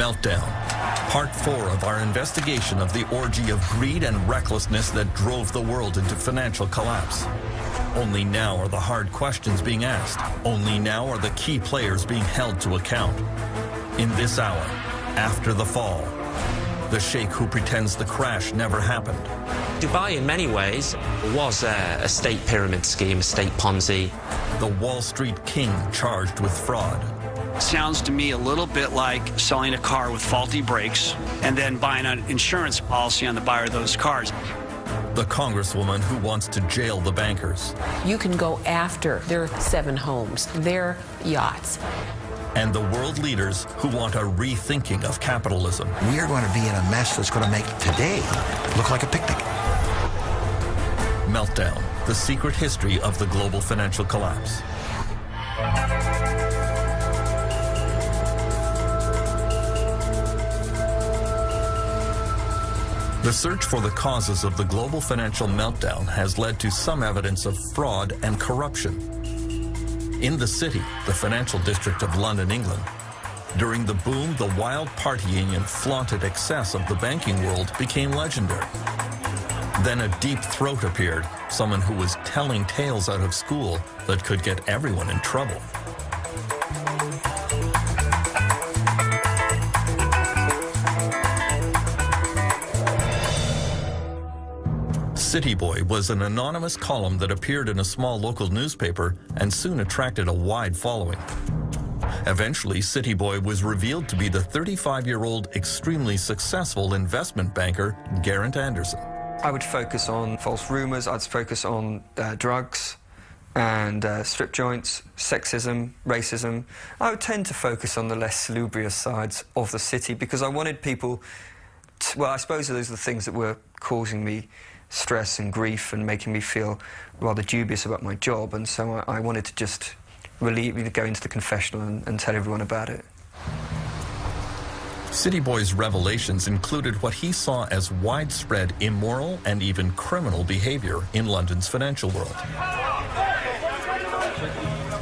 Meltdown, Part 4 of our investigation of the orgy of greed and recklessness that drove the world into financial collapse. Only now are the hard questions being asked. Only now are the key players being held to account. In this hour, after the fall, the sheikh who pretends the crash never happened. Dubai, in many ways, was a state pyramid scheme, a state Ponzi. The Wall Street king charged with fraud. Sounds to me a little bit like selling a car with faulty brakes and then buying an insurance policy on the buyer of those cars. The congresswoman who wants to jail the bankers. You can go after their 7 homes, their yachts. And the world leaders who want a rethinking of capitalism. We are going to be in a mess that's going to make today look like a picnic. Meltdown, the secret history of the global financial collapse. The search for the causes of the global financial meltdown has led to some evidence of fraud and corruption. In the city, the financial district of London, England, during the boom, the wild partying and flaunted excess of the banking world became legendary. Then a deep throat appeared, someone who was telling tales out of school that could get everyone in trouble. City Boy was an anonymous column that appeared in a small local newspaper and soon attracted a wide following. Eventually, City Boy was revealed to be the 35-year-old extremely successful investment banker, Geraint Anderson. I would focus on false rumors, I'd focus on drugs and strip joints, sexism, racism. I would tend to focus on the less salubrious sides of the city because I wanted people to, well, I suppose those are the things that were causing me stress and grief and making me feel rather dubious about my job, and so I wanted to just relieve, go into the confessional and tell everyone about it. City Boy's revelations included what he saw as widespread immoral and even criminal behavior in London's financial world.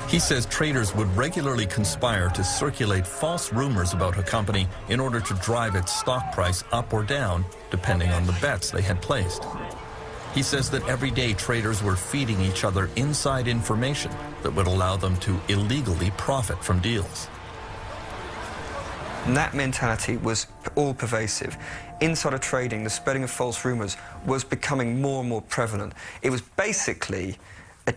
He says traders would regularly conspire to circulate false rumors about a company in order to drive its stock price up or down, depending on the bets they had placed. He says that every day traders were feeding each other inside information that would allow them to illegally profit from deals. And that mentality was all-pervasive. Insider trading, the spreading of false rumors, was becoming more and more prevalent. It was basically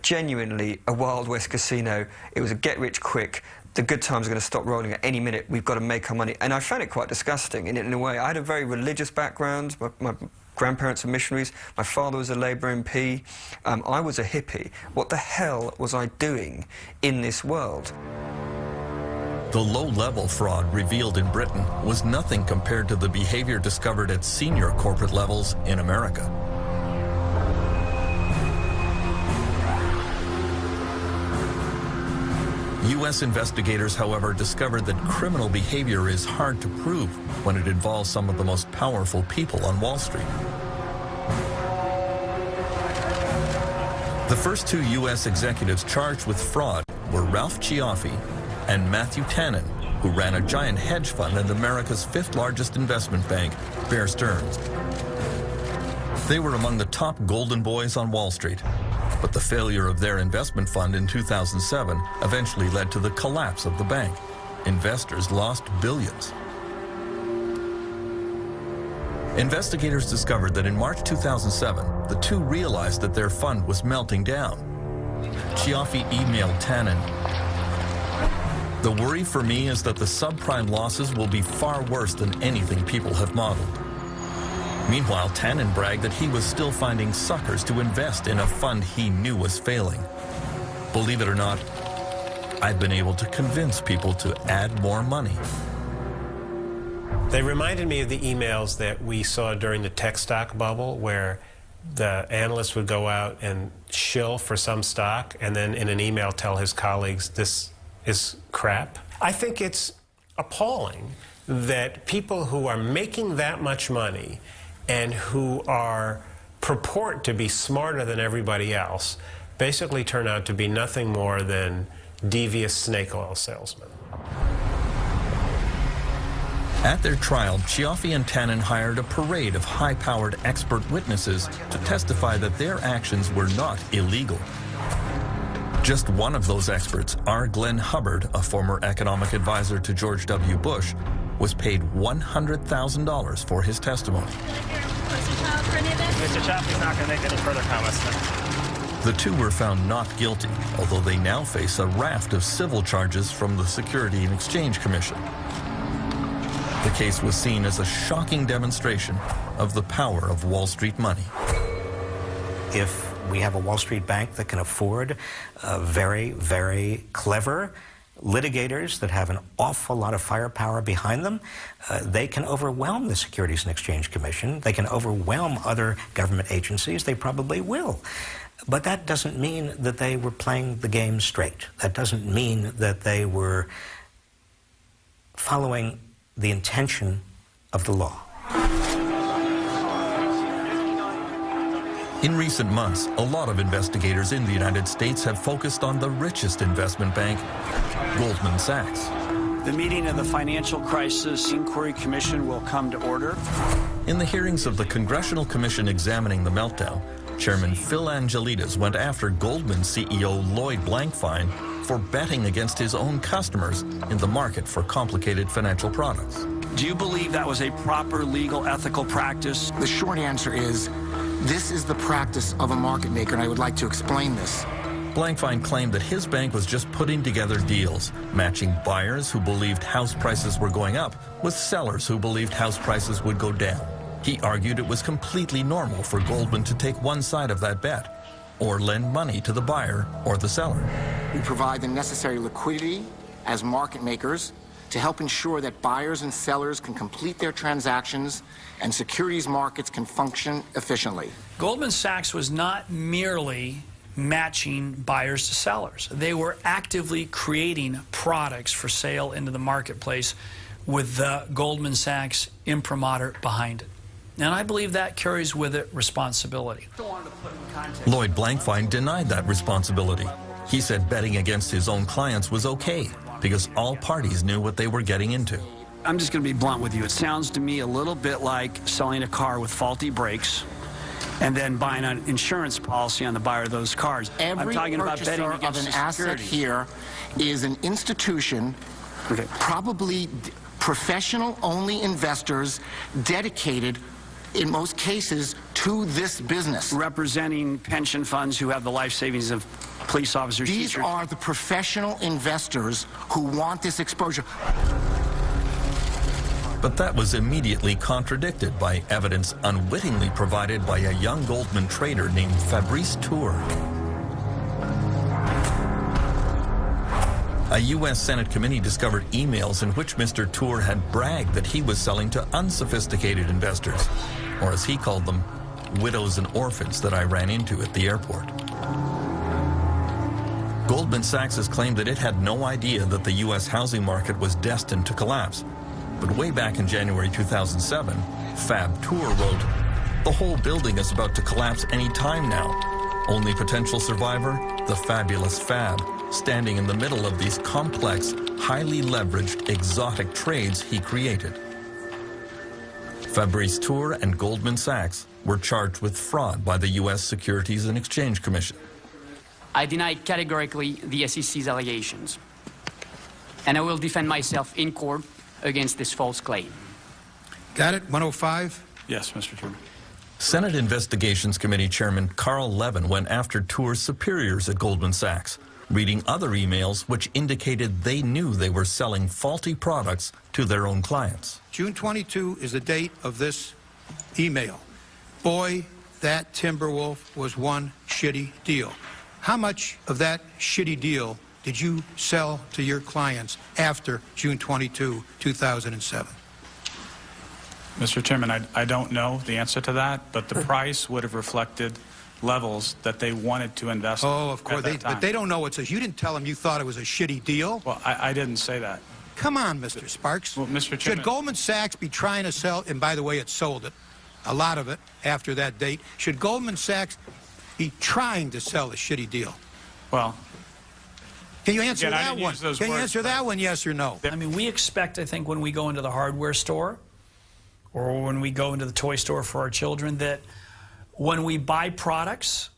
genuinely a Wild West casino. It was a get-rich-quick. The good times are going to stop rolling at any minute. We've got to make our money. And I found it quite disgusting in a way. I had a very religious background. My grandparents were missionaries. My father was a Labour MP. I was a hippie. What the hell was I doing in this world? The low-level fraud revealed in Britain was nothing compared to the behavior discovered at senior corporate levels in America. U.S. investigators, however, discovered that criminal behavior is hard to prove when it involves some of the most powerful people on Wall Street. The first 2 U.S. executives charged with fraud were Ralph Cioffi and Matthew Tannen, who ran a giant hedge fund at America's 5th largest investment bank, Bear Stearns. They were among the top golden boys on Wall Street. But the failure of their investment fund in 2007 eventually led to the collapse of the bank. Investors lost billions. Investigators discovered that in March 2007, the two realized that their fund was melting down. Cioffi emailed Tannen, "The worry for me is that the subprime losses will be far worse than anything people have modeled." Meanwhile, Tannen bragged that he was still finding suckers to invest in a fund he knew was failing. Believe it or not, I've been able to convince people to add more money. They reminded me of the emails that we saw during the tech stock bubble, where the analyst would go out and shill for some stock and then in an email tell his colleagues, this is crap. I think it's appalling that people who are making that much money and who purport to be smarter than everybody else basically turn out to be nothing more than devious snake oil salesmen. At their trial, Cioffi and Tannen hired a parade of high-powered expert witnesses to testify that their actions were not illegal. Just one of those experts, R. Glenn Hubbard, a former economic advisor to George W. Bush, was paid $100,000 for his testimony. Mr. Cioffi's not going to make any further comments. The two were found not guilty, although they now face a raft of civil charges from the Securities and Exchange Commission. The case was seen as a shocking demonstration of the power of Wall Street money. If we have a Wall Street bank that can afford very, very clever litigators that have an awful lot of firepower behind them, they can overwhelm the Securities and Exchange Commission. They can overwhelm other government agencies. They probably will. But that doesn't mean that they were playing the game straight. That doesn't mean that they were following the intention of the law. In recent months, a lot of investigators in the United States have focused on the richest investment bank, Goldman Sachs. The meeting of the Financial Crisis Inquiry Commission will come to order. In the hearings of the Congressional Commission examining the meltdown, Chairman Phil Angelides went after Goldman CEO Lloyd Blankfein for betting against his own customers in the market for complicated financial products. Do you believe that was a proper legal ethical practice? The short answer is, this is the practice of a market maker, and I would like to explain this. Blankfein claimed that his bank was just putting together deals, matching buyers who believed house prices were going up with sellers who believed house prices would go down. He argued it was completely normal for Goldman to take one side of that bet, or lend money to the buyer or the seller. We provide the necessary liquidity as market makers to help ensure that buyers and sellers can complete their transactions and securities markets can function efficiently. Goldman Sachs was not merely matching buyers to sellers. They were actively creating products for sale into the marketplace with the Goldman Sachs imprimatur behind it. And I believe that carries with it responsibility. Lloyd Blankfein denied that responsibility. He said betting against his own clients was okay because all parties knew what they were getting into. I'm just going to be blunt with you. It sounds to me a little bit like selling a car with faulty brakes and then buying an insurance policy on the buyer of those cars. Every I'm talking about betting purchaser against of an the asset security. here is an institution, probably professional-only investors dedicated, in most cases, to this business. Representing pension funds who have the life savings of police officers, These teachers. are the professional investors who want this exposure. But that was immediately contradicted by evidence unwittingly provided by a young Goldman trader named Fabrice Tour. A U.S. Senate committee discovered emails in which Mr. Tour had bragged that he was selling to unsophisticated investors, or as he called them, widows and orphans that I ran into at the airport. Goldman Sachs has claimed that it had no idea that the U.S. housing market was destined to collapse. But way back in January 2007, Fab Tour wrote, "The whole building is about to collapse any time now. Only potential survivor, the fabulous Fab, standing in the middle of these complex, highly leveraged, exotic trades he created." Fabrice Tour and Goldman Sachs were charged with fraud by the U.S. Securities and Exchange Commission. I deny categorically the SEC's allegations, and I will defend myself in court against this false claim. Got it? 105? Yes, Mr. Chairman. Senate Investigations Committee Chairman Carl Levin went after Tour's superiors at Goldman Sachs, reading other emails which indicated they knew they were selling faulty products to their own clients. June 22 is the date of this email. Boy, that Timberwolf was one shitty deal. How much of that shitty deal did you sell to your clients after June 22, 2007? Mr. Chairman, I don't know the answer to that, but the price would have reflected levels that they wanted to invest in. Oh, of course. But they don't know what it says. You didn't tell them you thought it was a shitty deal? Well, I didn't say that. Come on, Mr. Sparks. Well, Mr. Chairman, should Goldman Sachs be trying to sell, and by the way, it sold it, a lot of it after that date. Should Goldman Sachs be trying to sell a shitty deal? well, Can you answer Again, I that didn't one? use those Can you words, answer that one, yes or no? I mean, we expect, I think, when we go into the hardware store or when we go into the toy store for our children, that when we buy products,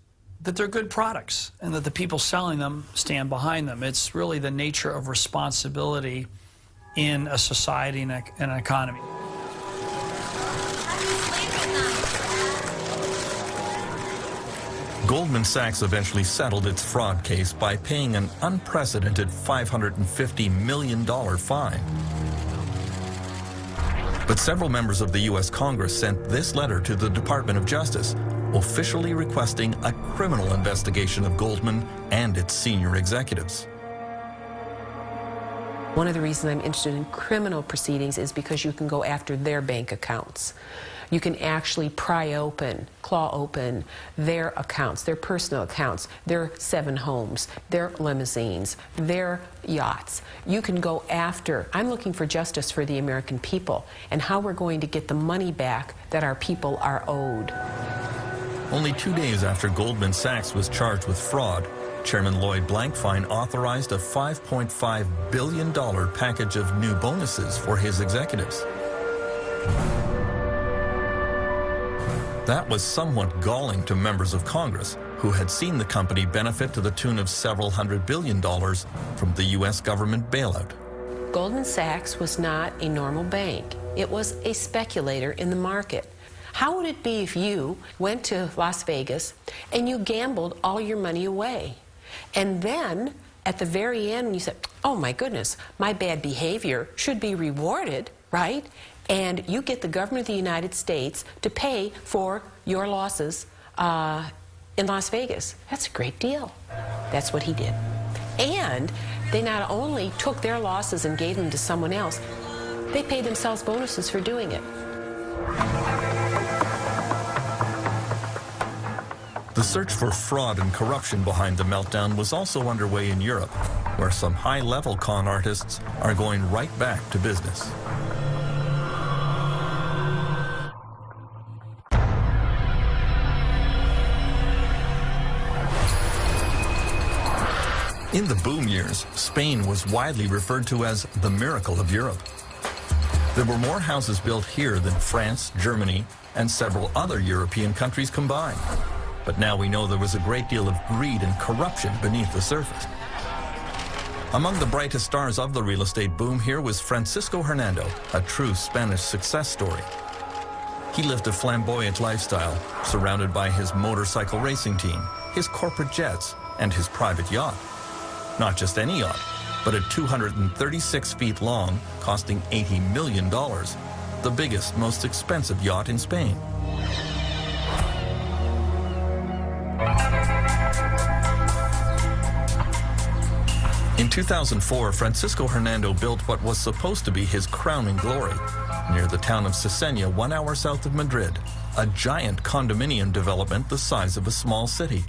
that they're good products and that the people selling them stand behind them. It's really the nature of responsibility in a society and an economy. Goldman Sachs eventually settled its fraud case by paying an unprecedented $550 million fine. But several members of the U.S. Congress sent this letter to the Department of Justice, officially requesting a criminal investigation of Goldman and its senior executives. One of the reasons I'm interested in criminal proceedings is because you can go after their bank accounts. You can actually pry open, claw open their accounts, their personal accounts, their 7 homes, their limousines, their yachts. You can go after, I'm looking for justice for the American people and how we're going to get the money back that our people are owed. Only 2 days after Goldman Sachs was charged with fraud, Chairman Lloyd Blankfein authorized a $5.5 billion package of new bonuses for his executives. That was somewhat galling to members of Congress who had seen the company benefit to the tune of several $100 billion from the U.S. government bailout. Goldman Sachs was not a normal bank. It was a speculator in the market. How would it be if you went to Las Vegas and you gambled all your money away? And then, at the very end, when you said, oh my goodness, my bad behavior should be rewarded, right? And you get the government of the United States to pay for your losses in Las Vegas. That's a great deal. That's what he did. And they not only took their losses and gave them to someone else, they paid themselves bonuses for doing it. The search for fraud and corruption behind the meltdown was also underway in Europe, where some high-level con artists are going right back to business. In the boom years, Spain was widely referred to as the miracle of Europe. There were more houses built here than France, Germany, and several other European countries combined. But now we know there was a great deal of greed and corruption beneath the surface. Among the brightest stars of the real estate boom here was Francisco Hernando, a true Spanish success story. He lived a flamboyant lifestyle, surrounded by his motorcycle racing team, his corporate jets, and his private yacht. Not just any yacht, but a 236 feet long, costing $80 million, the biggest, most expensive yacht in Spain. In 2004, Francisco Hernando built what was supposed to be his crowning glory near the town of Cesena, 1 hour south of Madrid, a giant condominium development the size of a small city.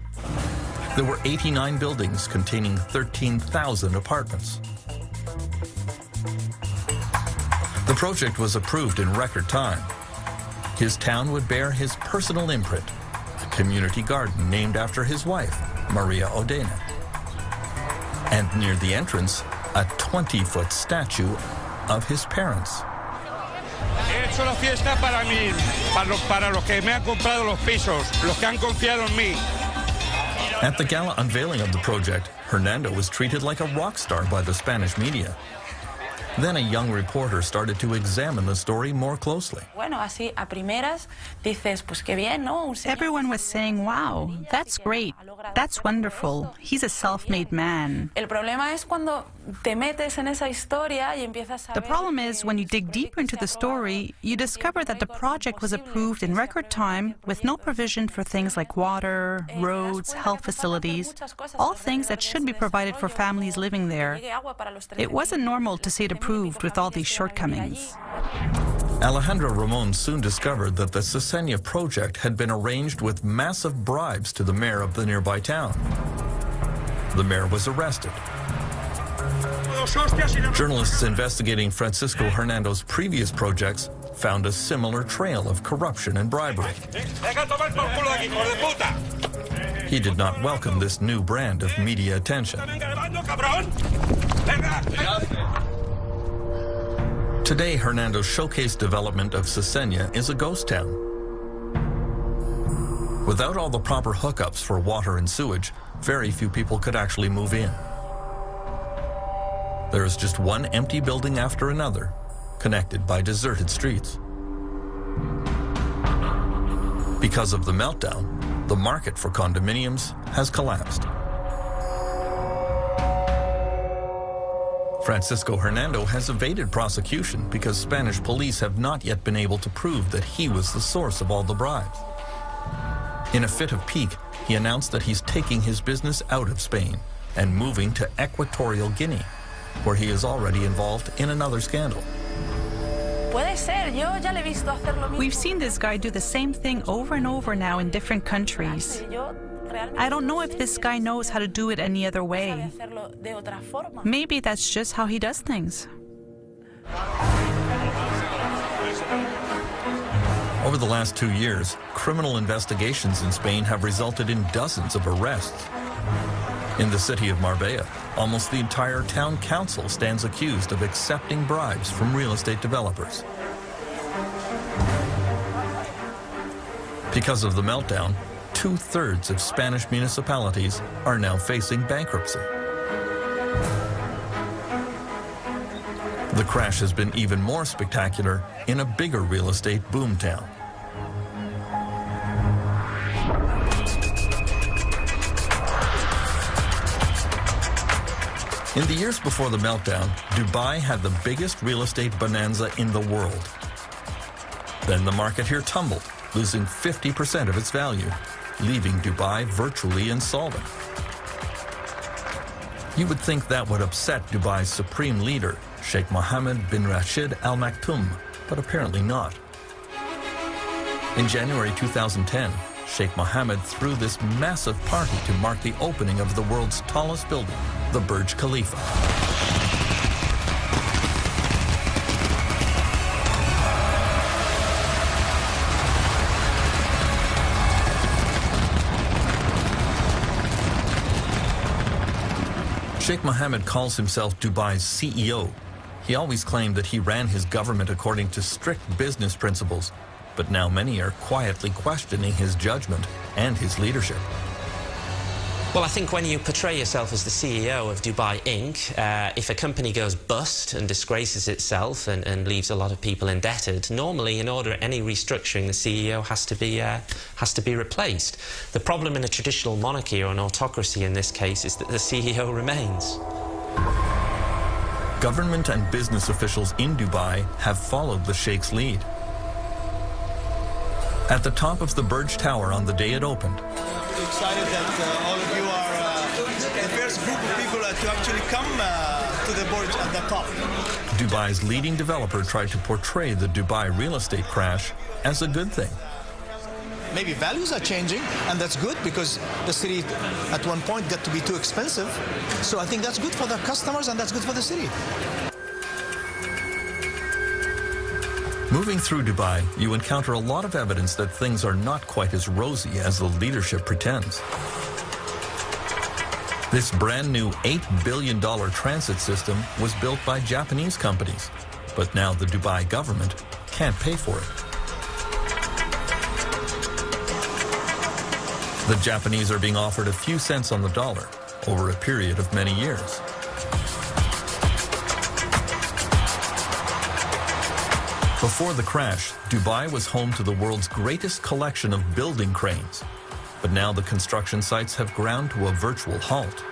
There were 89 buildings containing 13,000 apartments. The project was approved in record time. His town would bear his personal imprint, a community garden named after his wife, Maria Odena. And near the entrance, a 20-foot statue of his parents. He hecho la fiesta para mí, para los que me han comprado los pisos, los que han confiado en mí. At the gala unveiling of the project, Hernando was treated like a rock star by the Spanish media. Then a young reporter started to examine the story more closely. Bueno, así a primeras dices, pues qué bien, ¿no? Everyone was saying, wow, that's great. That's wonderful. He's a self-made man. El problema es cuando te metes en esa historia y empiezas a The problem is when you dig deeper into the story, you discover that the project was approved in record time with no provision for things like water, roads, health facilities, all things that should be provided for families living there. It wasn't normal to see it approved with all these shortcomings. Alejandro Ramon soon discovered that the Cesena project had been arranged with massive bribes to the mayor of the nearby town. The mayor was arrested. Journalists investigating Francisco Hernando's previous projects found a similar trail of corruption and bribery. He did not welcome this new brand of media attention. Today, Hernando's showcase development of Cesena is a ghost town. Without all the proper hookups for water and sewage, very few people could actually move in. There is just one empty building after another, connected by deserted streets. Because of the meltdown, the market for condominiums has collapsed. Francisco Hernando has evaded prosecution because Spanish police have not yet been able to prove that he was the source of all the bribes. In a fit of pique, he announced that he's taking his business out of Spain and moving to Equatorial Guinea, where he is already involved in another scandal. We've seen this guy do the same thing over and over now in different countries. I don't know if this guy knows how to do it any other way. Maybe that's just how he does things. Over the last 2 years, criminal investigations in Spain have resulted in dozens of arrests. In the city of Marbella, almost the entire town council stands accused of accepting bribes from real estate developers. Because of the meltdown, 2/3 of Spanish municipalities are now facing bankruptcy. The crash has been even more spectacular in a bigger real estate boomtown. In the years before the meltdown, Dubai had the biggest real estate bonanza in the world. Then the market here tumbled, losing 50% of its value, leaving Dubai virtually insolvent. You would think that would upset Dubai's supreme leader, Sheikh Mohammed bin Rashid Al Maktoum, but apparently not. In January 2010, Sheikh Mohammed threw this massive party to mark the opening of the world's tallest building, the Burj Khalifa. Sheikh Mohammed calls himself Dubai's CEO. He always claimed that he ran his government according to strict business principles, but now many are quietly questioning his judgment and his leadership. Well, I think when you portray yourself as the CEO of Dubai Inc., if a company goes bust and disgraces itself and leaves a lot of people indebted, normally, in order any restructuring, the CEO has to be replaced. The problem in a traditional monarchy or an autocracy in this case is that the CEO remains. Government and business officials in Dubai have followed the Sheikh's lead. At the top of the Burj Tower on the day it opened, excited that all of you are the first group of people to actually come to the Burj at the top. Dubai's leading developer tried to portray the Dubai real estate crash as a good thing. Maybe values are changing, and that's good because the city at one point got to be too expensive. So I think that's good for the customers and that's good for the city. Moving through Dubai, you encounter a lot of evidence that things are not quite as rosy as the leadership pretends. This brand new $8 billion transit system was built by Japanese companies, but now the Dubai government can't pay for it. The Japanese are being offered a few cents on the dollar over a period of many years. Before the crash, Dubai was home to the world's greatest collection of building cranes. But now the construction sites have ground to a virtual halt.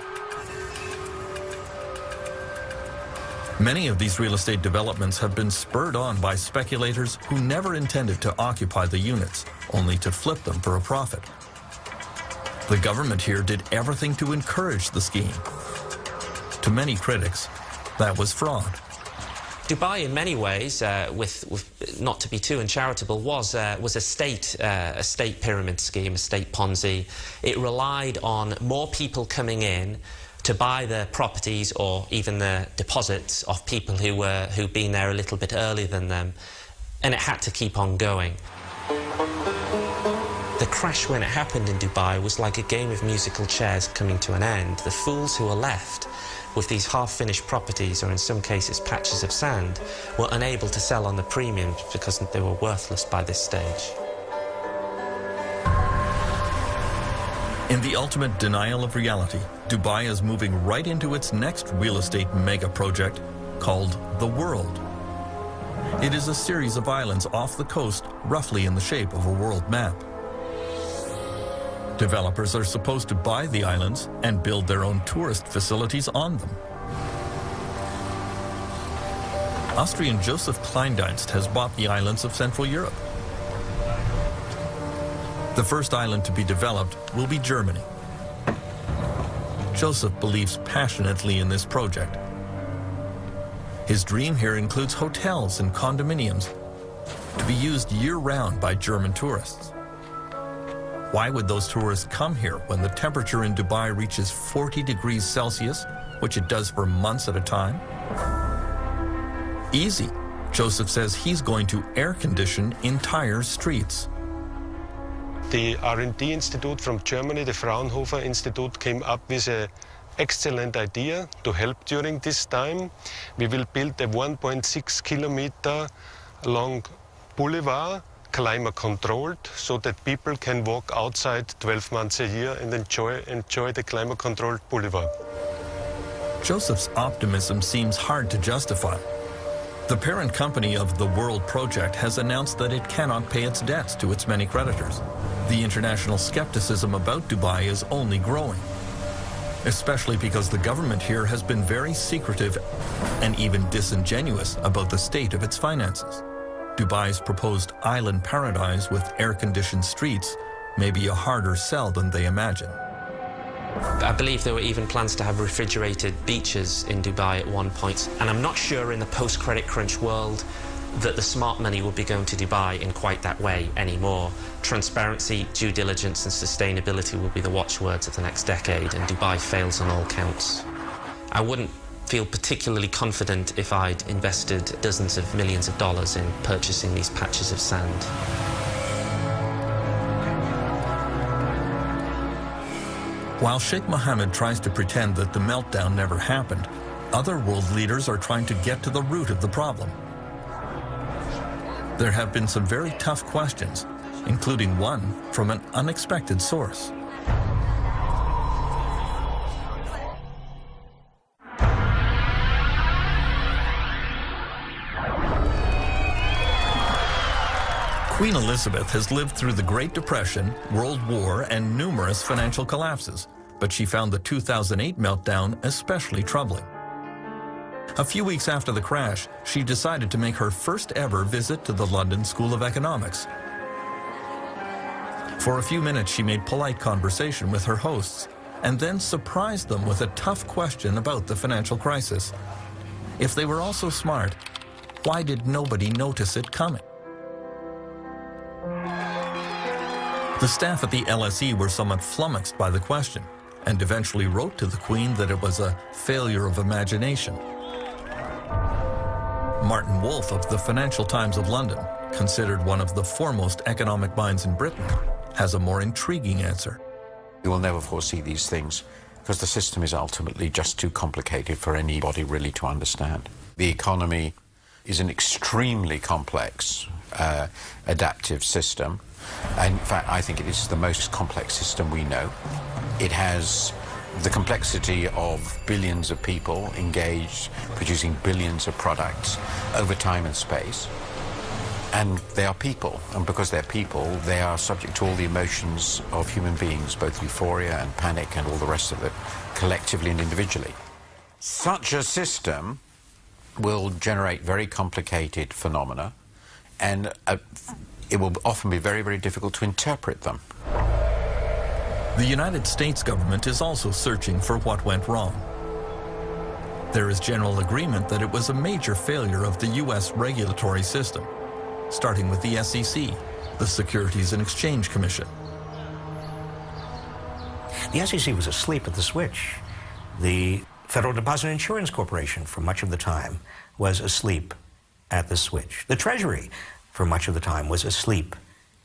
Many of these real estate developments have been spurred on by speculators who never intended to occupy the units, only to flip them for a profit. The government here did everything to encourage the scheme. To many critics, that was fraud. Dubai, in many ways, with not to be too uncharitable, was a state pyramid scheme, a state Ponzi. It relied on more people coming in to buy the properties or even the deposits of people who'd been there a little bit earlier than them, and it had to keep on going. The crash when it happened in Dubai was like a game of musical chairs coming to an end. The fools who were left with these half-finished properties, or in some cases patches of sand, were unable to sell on the premiums because they were worthless by this stage. In the ultimate denial of reality, Dubai is moving right into its next real estate mega project called The World. It is a series of islands off the coast, roughly in the shape of a world map. Developers are supposed to buy the islands and build their own tourist facilities on them. Austrian Joseph Kleindienst has bought the islands of Central Europe. The first island to be developed will be Germany. Joseph believes passionately in this project. His dream here includes hotels and condominiums to be used year-round by German tourists. Why would those tourists come here when the temperature in Dubai reaches 40 degrees Celsius, which it does for months at a time? Easy. Joseph says he's going to air condition entire streets. The R&D Institute from Germany, the Fraunhofer Institute, came up with an excellent idea to help during this time. We will build a 1.6 kilometer long boulevard, climate controlled, so that people can walk outside 12 months a year and enjoy the climate controlled boulevard. Joseph's optimism seems hard to justify. The parent company of the World Project has announced that it cannot pay its debts to its many creditors. The international skepticism about Dubai is only growing, especially because the government here has been very secretive and even disingenuous about the state of its finances. Dubai's proposed island paradise with air-conditioned streets may be a harder sell than they imagine. I believe there were even plans to have refrigerated beaches in Dubai at one point, and I'm not sure in the post-credit crunch world that the smart money will be going to Dubai in quite that way anymore. Transparency, due diligence and sustainability will be the watchwords of the next decade, and Dubai fails on all counts. I wouldn't feel particularly confident if I'd invested dozens of millions of dollars in purchasing these patches of sand. While Sheikh Mohammed tries to pretend that the meltdown never happened, other world leaders are trying to get to the root of the problem. There have been some very tough questions, including one from an unexpected source. Queen Elizabeth has lived through the Great Depression, World War, and numerous financial collapses, but she found the 2008 meltdown especially troubling. A few weeks after the crash, she decided to make her first ever visit to the London School of Economics. For a few minutes, she made polite conversation with her hosts and then surprised them with a tough question about the financial crisis. If they were all so smart, why did nobody notice it coming? The staff at the LSE were somewhat flummoxed by the question and eventually wrote to the Queen that it was a failure of imagination. Martin Wolf of the Financial Times of London, considered one of the foremost economic minds in Britain, has a more intriguing answer. You will never foresee these things because the system is ultimately just too complicated for anybody really to understand. The economy is an extremely complex adaptive system. In fact, I think it is the most complex system we know. It has the complexity of billions of people engaged, producing billions of products over time and space. And they are people, and because they're people, they are subject to all the emotions of human beings, both euphoria and panic and all the rest of it, collectively and individually. Such a system will generate very complicated phenomena, and it will often be very, very difficult to interpret them. The United States government is also searching for what went wrong. There is general agreement that it was a major failure of the U.S. regulatory system, starting with the SEC, the Securities and Exchange Commission. The SEC was asleep at the switch. The Federal Deposit Insurance Corporation, for much of the time, was asleep at the switch. The Treasury, for much of the time, was asleep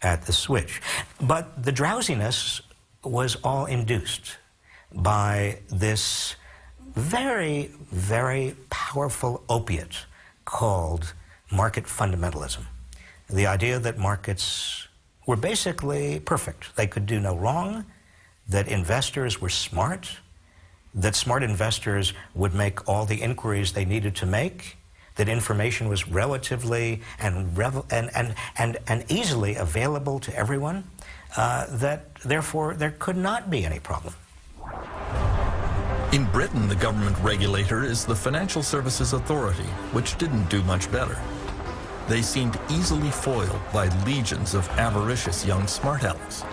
at the switch. But the drowsiness was all induced by this very, very powerful opiate called market fundamentalism. The idea that markets were basically perfect. They could do no wrong, that investors were smart, that smart investors would make all the inquiries they needed to make, that information was relatively and easily available to everyone, that therefore there could not be any problem. In Britain, the government regulator is the Financial Services Authority, which didn't do much better. They seemed easily foiled by legions of avaricious young smart alecks.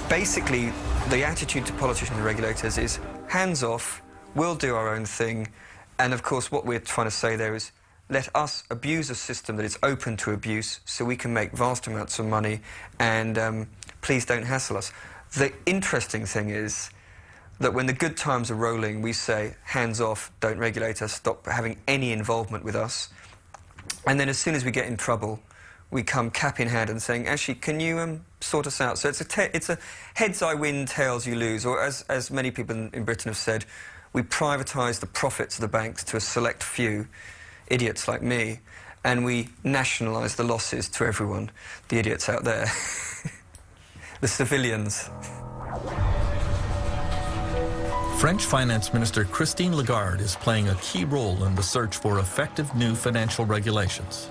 Basically, the attitude to politicians and regulators is hands off, we'll do our own thing, and of course what we're trying to say there is let us abuse a system that is open to abuse so we can make vast amounts of money, and please don't hassle us. The interesting thing is that when the good times are rolling, we say, hands off, don't regulate us, stop having any involvement with us. And then as soon as we get in trouble, we come cap in hand and saying, actually, can you sort us out? So it's a heads I win, tails you lose. Or as many people in Britain have said, we privatise the profits of the banks to a select few, idiots like me, and we nationalise the losses to everyone, the idiots out there, the civilians. French Finance Minister Christine Lagarde is playing a key role in the search for effective new financial regulations.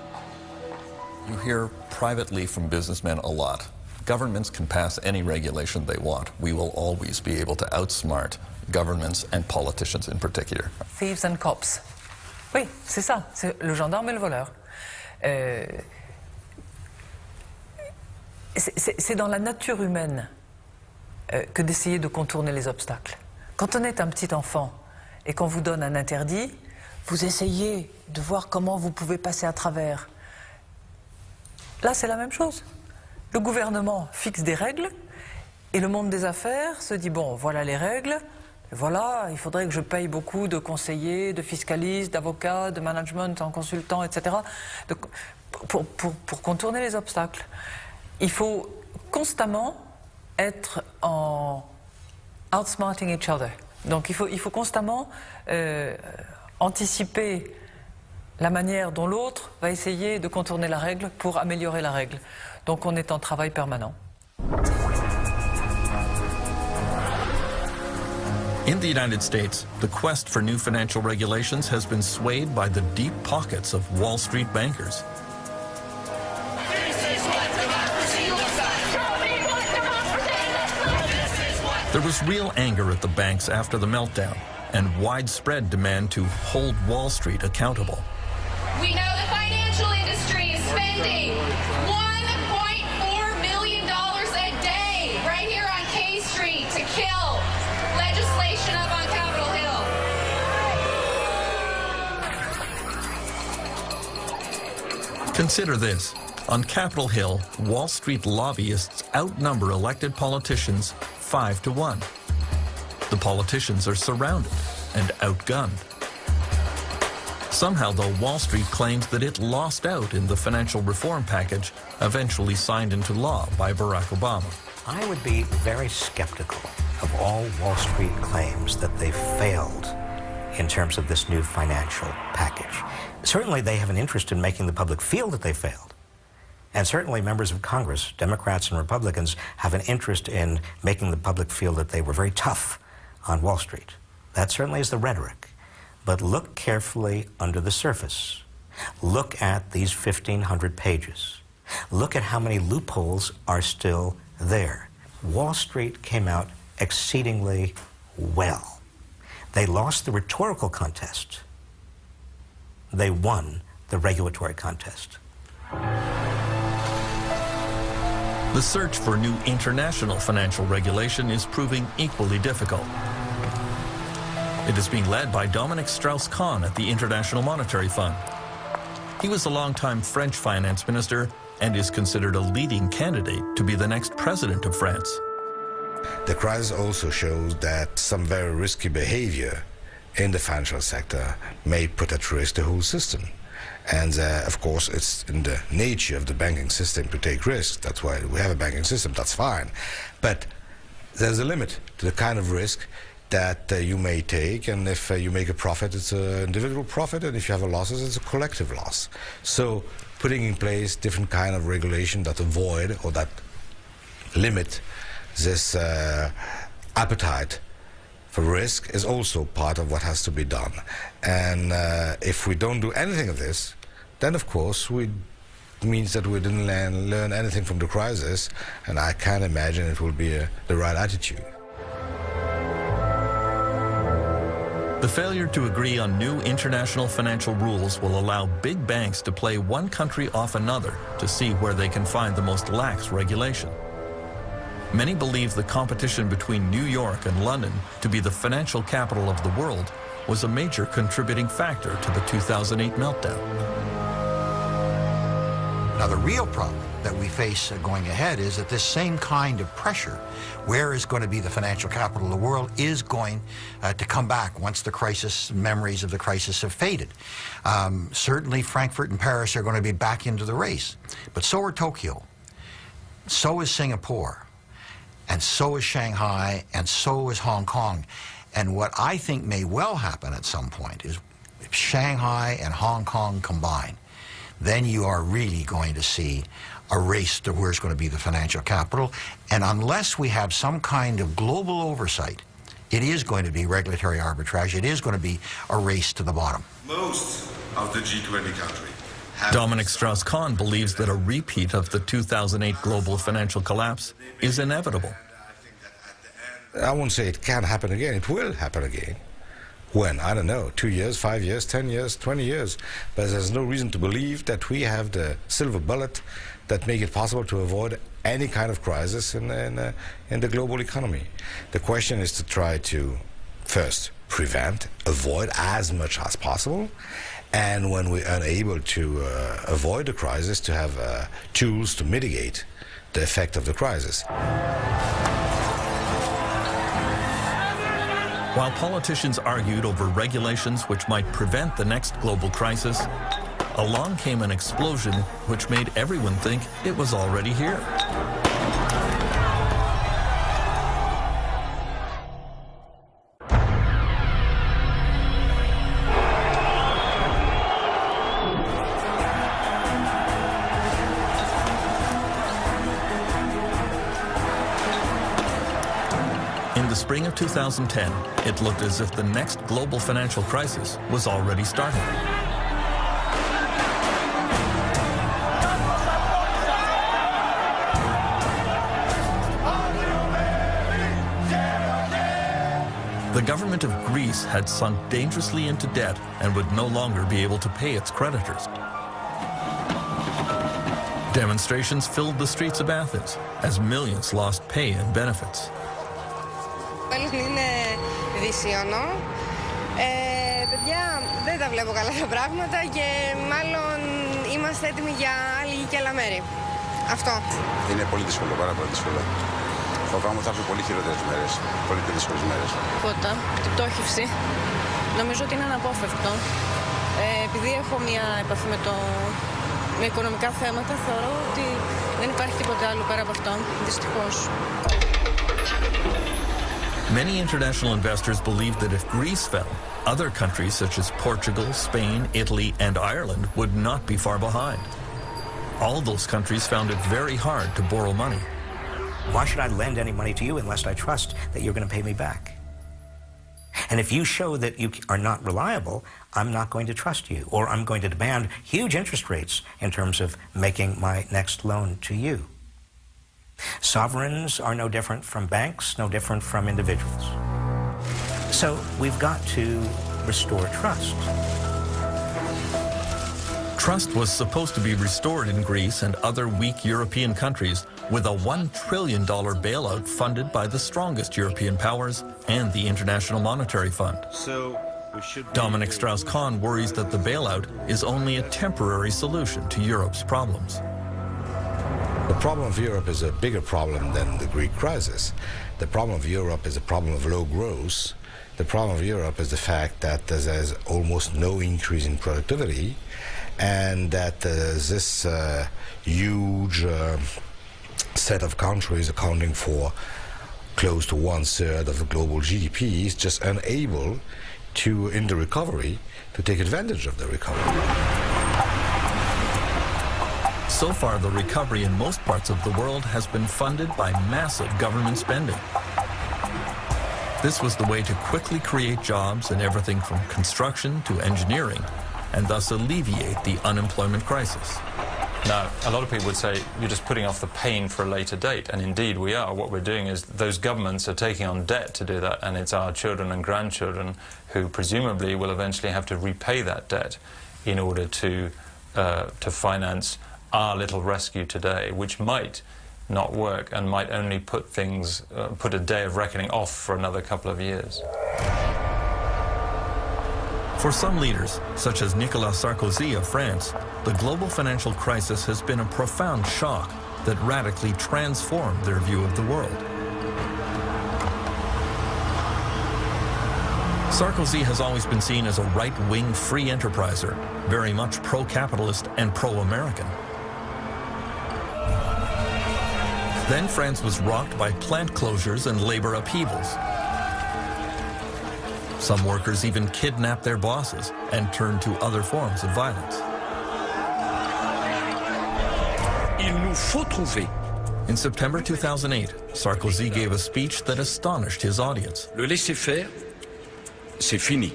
You hear privately from businessmen a lot. Governments can pass any regulation they want. We will always be able to outsmart governments and politicians in particular. Thieves and cops. Oui, c'est ça, c'est le gendarme et le voleur. C'est dans la nature humaine que d'essayer de contourner les obstacles. Quand on est un petit enfant et qu'on vous donne un interdit, vous essayez de voir comment vous pouvez passer à travers. Là, c'est la même chose. Le gouvernement fixe des règles et le monde des affaires se dit, bon, voilà les règles, voilà, il faudrait que je paye beaucoup de conseillers, de fiscalistes, d'avocats, de management en consultant, etc. Pour contourner les obstacles. Il faut constamment être en outsmarting each other. Donc il faut constamment anticiper la manière dont l'autre va essayer de contourner la règle pour améliorer la règle. Donc on est en travail permanent. In the United States, the quest for new financial regulations has been swayed by the deep pockets of Wall Street bankers. There was real anger at the banks after the meltdown and widespread demand to hold Wall Street accountable. We know the financial industry is spending $1.4 million a day right here on K Street to kill legislation up on Capitol Hill. Consider this. On Capitol Hill, Wall Street lobbyists outnumber elected politicians 5-1. The politicians are surrounded and outgunned. Somehow, though, Wall Street claims that it lost out in the financial reform package eventually signed into law by Barack Obama. I would be very skeptical of all Wall Street claims that they failed in terms of this new financial package. Certainly, they have an interest in making the public feel that they failed. And certainly members of Congress, Democrats and Republicans, have an interest in making the public feel that they were very tough on Wall Street. That certainly is the rhetoric. But look carefully under the surface. Look at these 1,500 pages. Look at how many loopholes are still there. Wall Street came out exceedingly well. They lost the rhetorical contest. They won the regulatory contest. The search for new international financial regulation is proving equally difficult. It is being led by Dominique Strauss-Kahn at the International Monetary Fund. He was a longtime French finance minister and is considered a leading candidate to be the next president of France. The crisis also shows that some very risky behavior in the financial sector may put at risk the whole system. And of course, it's in the nature of the banking system to take risks. That's why we have a banking system. That's fine. But there's a limit to the kind of risk that you may take, and if you make a profit, it's an individual profit, and if you have a losses, it's a collective loss. So putting in place different kind of regulation that avoid or that limit this appetite for risk is also part of what has to be done. And if we don't do anything of this, then of course it means that we didn't learn anything from the crisis, and I can't imagine it will be the right attitude. The failure to agree on new international financial rules will allow big banks to play one country off another to see where they can find the most lax regulation. Many believe the competition between New York and London to be the financial capital of the world was a major contributing factor to the 2008 meltdown. Now, the real problem that we face going ahead is that this same kind of pressure, where is going to be the financial capital of the world, is going to come back once the crisis, memories of the crisis have faded. Certainly Frankfurt and Paris are going to be back into the race, but so are Tokyo, so is Singapore, and so is Shanghai, and so is Hong Kong. And what I think may well happen at some point is if Shanghai and Hong Kong combine, then you are really going to see a race to where's going to be the financial capital. And unless we have some kind of global oversight, it is going to be regulatory arbitrage. It is going to be a race to the bottom. Most of the G20 countries. Dominic Strauss-Kahn believes that a repeat of the 2008 global financial collapse is inevitable. I won't say it can happen again. It will happen again. When? I don't know. 2 years, 5 years, 10 years, 20 years. But there's no reason to believe that we have the silver bullet that make it possible to avoid any kind of crisis in the global economy. The question is to try to, first, prevent, avoid as much as possible, and when we're unable to avoid the crisis, to have tools to mitigate the effect of the crisis. While politicians argued over regulations which might prevent the next global crisis, along came an explosion which made everyone think it was already here. In the spring of 2010, it looked as if the next global financial crisis was already starting. The government of Greece had sunk dangerously into debt and would no longer be able to pay its creditors. Demonstrations filled the streets of Athens as millions lost pay and benefits. Είναι δυσίωνο. Παιδιά, δεν τα βλέπω καλά τα πράγματα και μάλλον είμαστε έτοιμοι για άλλη και άλλα μέρη. Αυτό. Είναι πολύ δύσκολο, πάρα πολύ δύσκολο. Φοβάμαι ότι θα έρθουν πολύ χειρότερες μέρες, πολύ πιο δύσκολες μέρες. Τίποτα, την πτώχευση. Νομίζω ότι είναι αναπόφευκτο. Επειδή έχω μια επαφή με οικονομικά θέματα, θεωρώ ότι δεν υπάρχει τίποτα άλλο πέρα από αυτό, δυστυχώς. Many international investors believed that if Greece fell, other countries such as Portugal, Spain, Italy, and Ireland would not be far behind. All those countries found it very hard to borrow money. Why should I lend any money to you unless I trust that you're going to pay me back? And if you show that you are not reliable, I'm not going to trust you, or I'm going to demand huge interest rates in terms of making my next loan to you. Sovereigns are no different from banks, no different from individuals. So we've got to restore trust. Trust was supposed to be restored in Greece and other weak European countries with a $1 trillion bailout funded by the strongest European powers and the International Monetary Fund. Dominic Strauss-Kahn worries that the bailout is only a temporary solution to Europe's problems. The problem of Europe is a bigger problem than the Greek crisis. The problem of Europe is a problem of low growth. The problem of Europe is the fact that there's almost no increase in productivity, and that this huge set of countries accounting for close to 1/3 of the global GDP is just unable to, in the recovery, to take advantage of the recovery. So far, the recovery in most parts of the world has been funded by massive government spending. This was the way to quickly create jobs in everything from construction to engineering, and thus alleviate the unemployment crisis. Now, a lot of people would say you're just putting off the pain for a later date, and indeed we are. What we're doing is those governments are taking on debt to do that, and it's our children and grandchildren who presumably will eventually have to repay that debt in order to finance our little rescue today, which might not work and might only put things, put a day of reckoning off for another couple of years. For some leaders, such as Nicolas Sarkozy of France, the global financial crisis has been a profound shock that radically transformed their view of the world. Sarkozy has always been seen as a right-wing free enterpriser, very much pro-capitalist and pro-American. Then France was rocked by plant closures and labor upheavals. Some workers even kidnapped their bosses and turned to other forms of violence. Il nous faut trouver. In September 2008, Sarkozy gave a speech that astonished his audience. Le laisser-faire, c'est fini.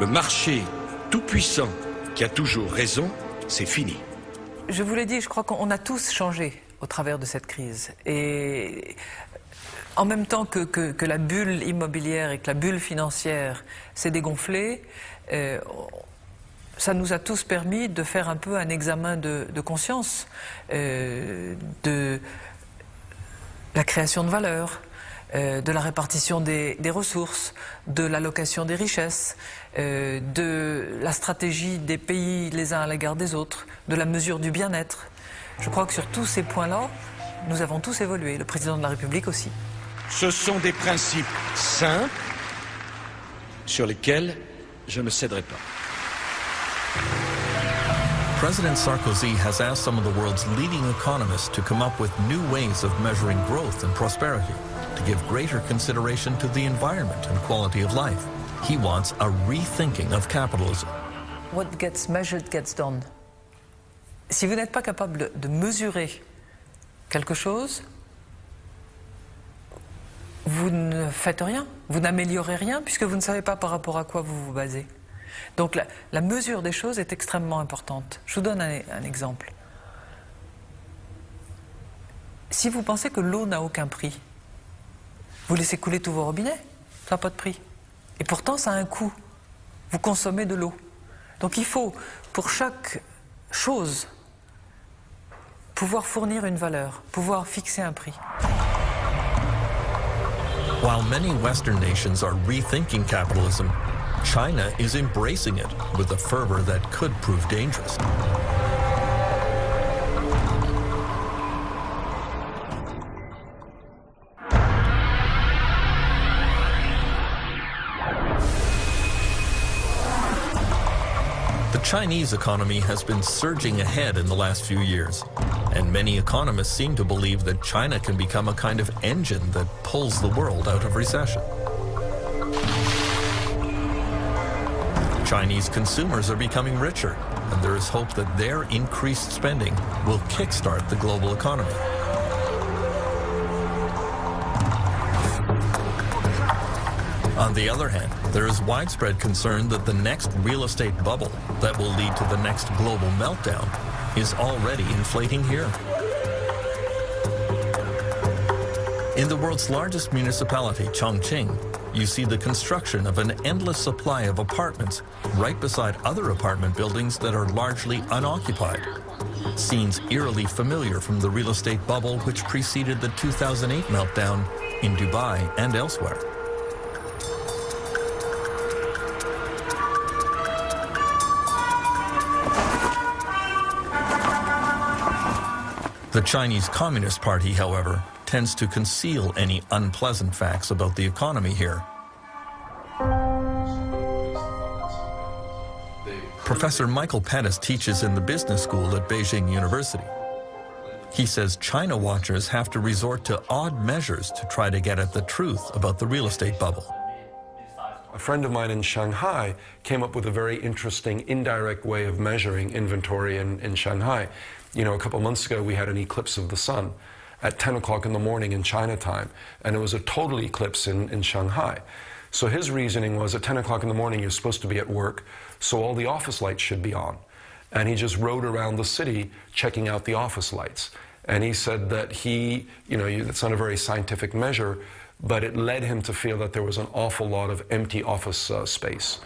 Le marché tout-puissant qui a toujours raison, c'est fini. Je vous l'ai dit, je crois qu'on a tous changé au travers de cette crise. Et en même temps que la bulle immobilière et que la bulle financière s'est dégonflée, ça nous a tous permis de faire un peu un examen de conscience de la création de valeur, de la répartition des ressources, de l'allocation des richesses, de la stratégie des pays les uns à l'égard des autres, de la mesure du bien-être. Je crois que sur tous ces points-là, nous avons tous évolué, le président de la République aussi. Ce sont des principes simples sur lesquels je ne céderai pas. President Sarkozy has asked some of the world's leading economists to come up with new ways of measuring growth and prosperity, to give greater consideration to the environment and quality of life. He wants a rethinking of capitalism. What gets measured gets done. Si vous n'êtes pas capable de mesurer quelque chose, vous ne faites rien, vous n'améliorez rien, puisque vous ne savez pas par rapport à quoi vous vous basez. Donc la mesure des choses est extrêmement importante. Je vous donne un exemple. Si vous pensez que l'eau n'a aucun prix, vous laissez couler tous vos robinets, ça n'a pas de prix. Et pourtant, ça a un coût. Vous consommez de l'eau. Donc il faut, pour chaque chose, pouvoir fournir une valeur, pouvoir fixer un prix. While many Western nations are rethinking capitalism, China is embracing it with a fervor that could prove dangerous. The Chinese economy has been surging ahead in the last few years, and many economists seem to believe that China can become a kind of engine that pulls the world out of recession. Chinese consumers are becoming richer, and there is hope that their increased spending will kickstart the global economy. On the other hand, there is widespread concern that the next real estate bubble that will lead to the next global meltdown is already inflating here. In the world's largest municipality, Chongqing, you see the construction of an endless supply of apartments right beside other apartment buildings that are largely unoccupied. Scenes eerily familiar from the real estate bubble which preceded the 2008 meltdown in Dubai and elsewhere. The Chinese Communist Party, however, tends to conceal any unpleasant facts about the economy here. Professor Professor Michael Pettis teaches in the business school at Beijing University. He says China watchers have to resort to odd measures to try to get at the truth about the real estate bubble. A friend of mine in Shanghai came up with a very interesting indirect way of measuring inventory in Shanghai. You know, a couple months ago we had an eclipse of the sun at 10 o'clock in the morning in China time, and it was a total eclipse in Shanghai. So his reasoning was at 10 o'clock in the morning you're supposed to be at work, so all the office lights should be on. And he just rode around the city checking out the office lights. And he said that it's not a very scientific measure, but it led him to feel that there was an awful lot of empty office space.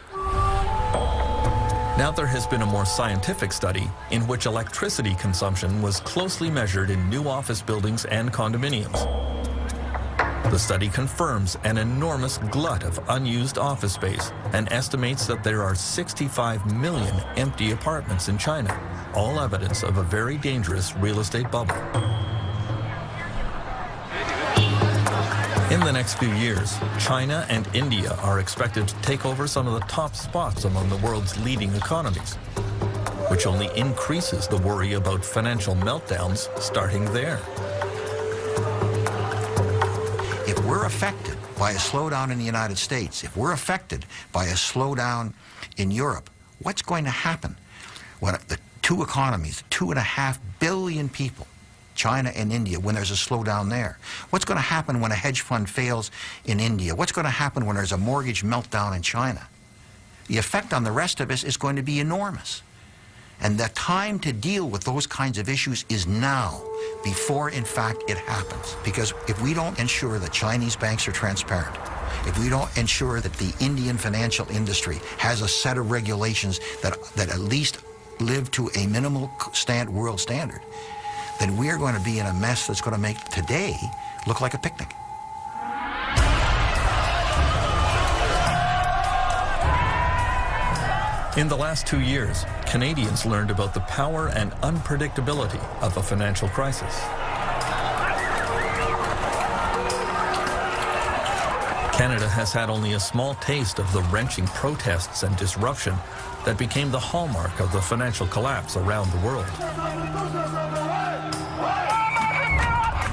Now there has been a more scientific study in which electricity consumption was closely measured in new office buildings and condominiums. The study confirms an enormous glut of unused office space and estimates that there are 65 million empty apartments in China, all evidence of a very dangerous real estate bubble. In the next few years, China and India are expected to take over some of the top spots among the world's leading economies, which only increases the worry about financial meltdowns starting there. If we're affected by a slowdown in the United States, if we're affected by a slowdown in Europe, what's going to happen when the two economies, 2.5 billion people, China and India, when there's a slowdown there? What's going to happen when a hedge fund fails in India? What's going to happen when there's a mortgage meltdown in China? The effect on the rest of us is going to be enormous. And the time to deal with those kinds of issues is now, before, in fact, it happens. Because if we don't ensure that Chinese banks are transparent, if we don't ensure that the Indian financial industry has a set of regulations that at least live to a minimal world standard, then we are going to be in a mess that's going to make today look like a picnic. In the last 2 years, Canadians learned about the power and unpredictability of a financial crisis. Canada has had only a small taste of the wrenching protests and disruption that became the hallmark of the financial collapse around the world.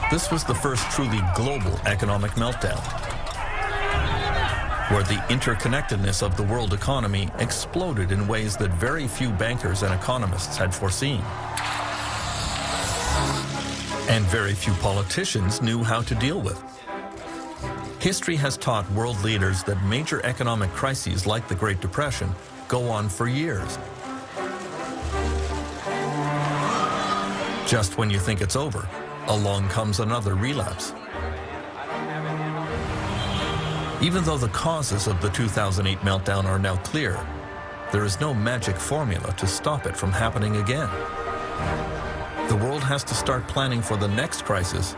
This was the first truly global economic meltdown, where the interconnectedness of the world economy exploded in ways that very few bankers and economists had foreseen. And very few politicians knew how to deal with. History has taught world leaders that major economic crises like the Great Depression go on for years. Just when you think it's over, along comes another relapse. Even though the causes of the 2008 meltdown are now clear, there is no magic formula to stop it from happening again. The world has to start planning for the next crisis,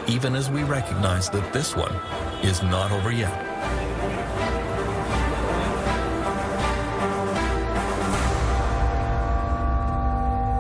even as we recognize that this one is not over yet.